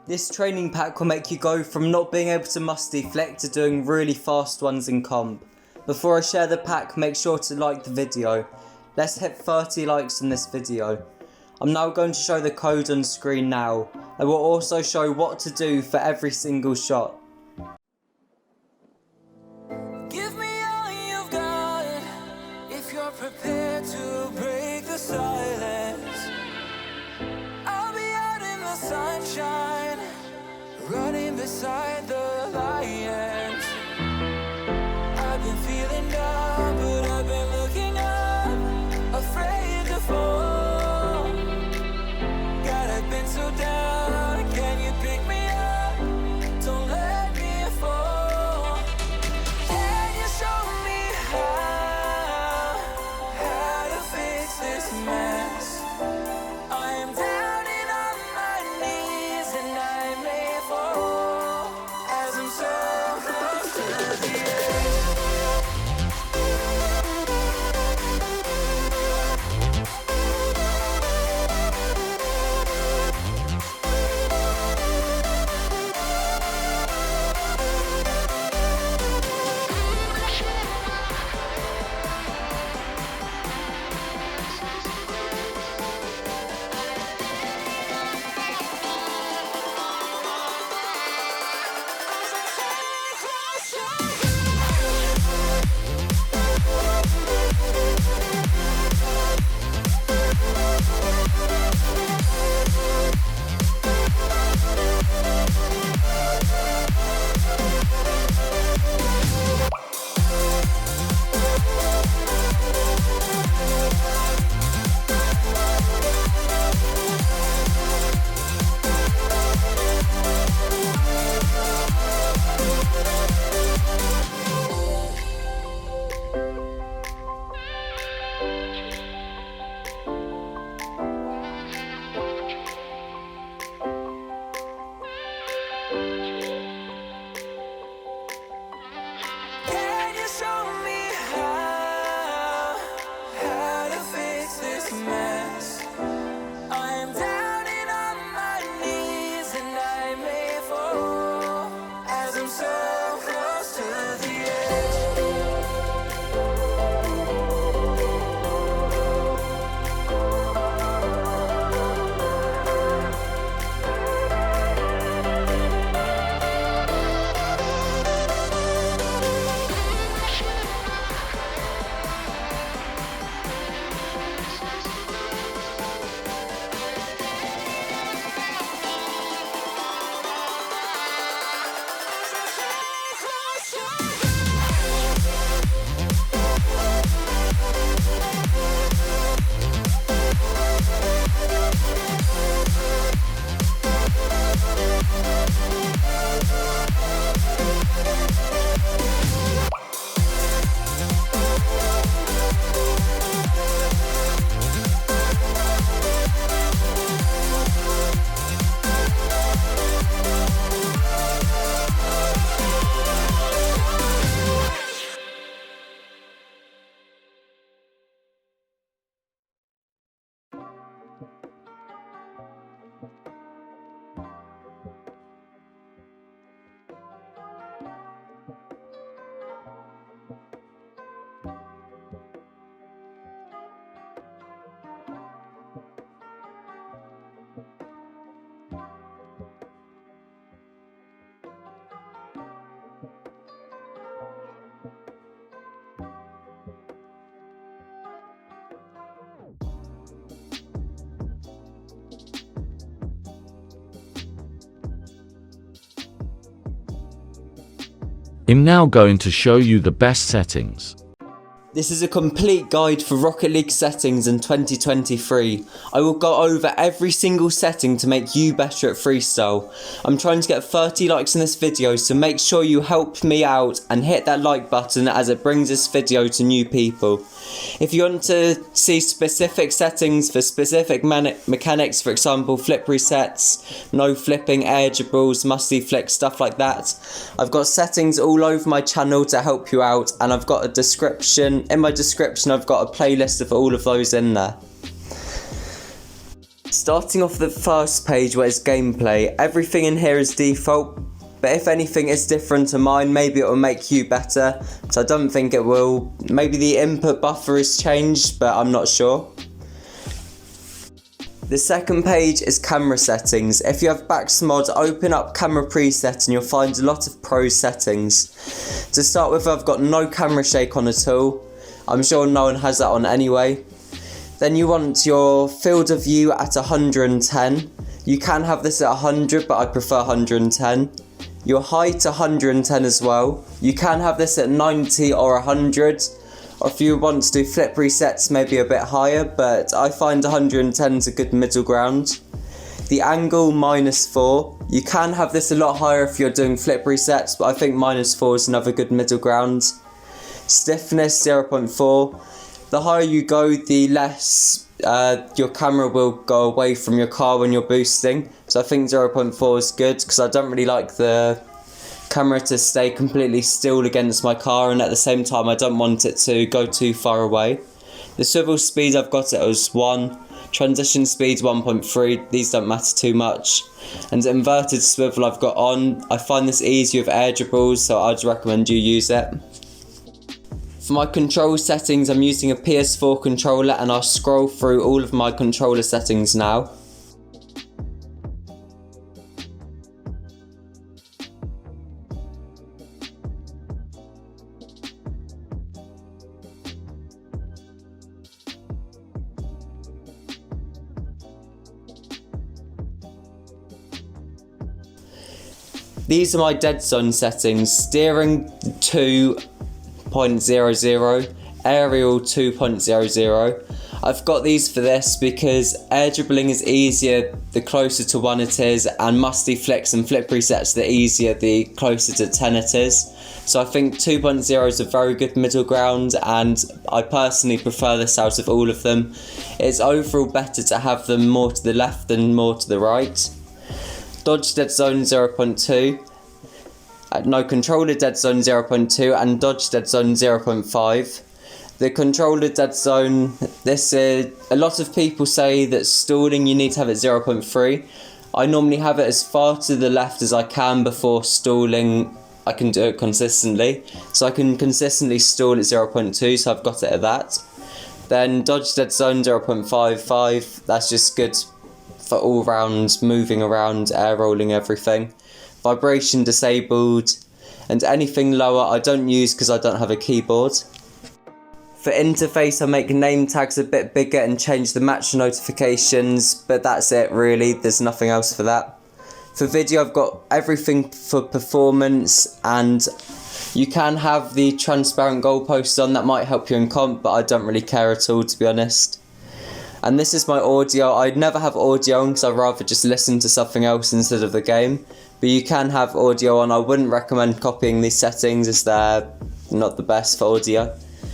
This training pack will make you go from not being able to musty flick to doing really fast ones in comp. Before I share the pack, make sure to like the video. Let's hit 30 likes in this video. I'm now going to show the code on screen now. I will also show what to do for every single shot. Give me all you've got, if you're prepared to break the silence. I'll be out in the sunshine, running beside the lions. I've been feeling down, but I've been looking up, afraid to fall. God, I've been so down, can you pick me up? Don't let me fall. Can you show me how to fix this mess? I am down and on my knees and I may fall as I'm so close to the edge. Can you show me how to fix this mess? I am down and on my knees and I may fall as I'm so close to the edge. I'm now going to show you the best settings. This is a complete guide for Rocket League settings in 2023. I will go over every single setting to make you better at freestyle. I'm trying to get 30 likes in this video, so make sure you help me out and hit that like button as it brings this video to new people. If you want to see specific settings for specific mechanics, for example flip resets, no flipping, air dribbles, musty flick, stuff like that, I've got settings all over my channel to help you out, and I've got a description. In my description I've got a playlist of all of those in there. Starting off the first page where it's gameplay, everything in here is default, but if anything is different to mine, maybe it will make you better, so I don't think it will. Maybe the input buffer is changed, but I'm not sure. The second page is camera settings. If you have Backsmod, open up camera preset and you'll find a lot of pro settings. To start with, I've got no camera shake on at all. I'm sure no one has that on anyway. Then you want your field of view at 110. You can have this at 100, but I prefer 110. Your height 110 as well. You can have this at 90 or 100. Or if you want to do flip resets, maybe a bit higher, but I find 110 is a good middle ground. The angle -4. You can have this a lot higher if you're doing flip resets, but I think -4 is another good middle ground. Stiffness 0.4. The higher you go, the less your camera will go away from your car when you're boosting. So I think 0.4 is good, because I don't really like the camera to stay completely still against my car, and at the same time I don't want it to go too far away. The swivel speed I've got it as 1. Transition speed 1.3, these don't matter too much. And inverted swivel I've got on. I find this easy with air dribbles, so I'd recommend you use it. For my control settings, I'm using a PS4 controller, and I'll scroll through all of my controller settings now. These are my dead zone settings. Steering 2.00, aerial 2.00. I've got these for this because air dribbling is easier the closer to 1 it is, and Musty flicks and flip resets the easier the closer to 10 it is. So I think 2.0 is a very good middle ground, and I personally prefer this out of all of them. It's overall better to have them more to the left than more to the right. Dodge dead zone 0.2. No, controller dead zone 0.2 and dodge dead zone 0.5. The controller dead zone, a lot of people say that stalling you need to have it 0.3. I normally have it as far to the left as I can before stalling. I can do it consistently, so I can consistently stall at 0.2, so I've got it at that. Then dodge dead zone 0.55, that's just good for all round moving around, air rolling, everything. Vibration disabled, and anything lower I don't use because I don't have a keyboard. For interface, I make name tags a bit bigger and change the match notifications, but that's it really, there's nothing else for that. For video, I've got everything for performance, and you can have the transparent goalposts on, that might help you in comp, but I don't really care at all, to be honest. And this is my audio. I'd never have audio on because I'd rather just listen to something else instead of the game. But you can have audio on. I wouldn't recommend copying these settings as they're not the best for audio.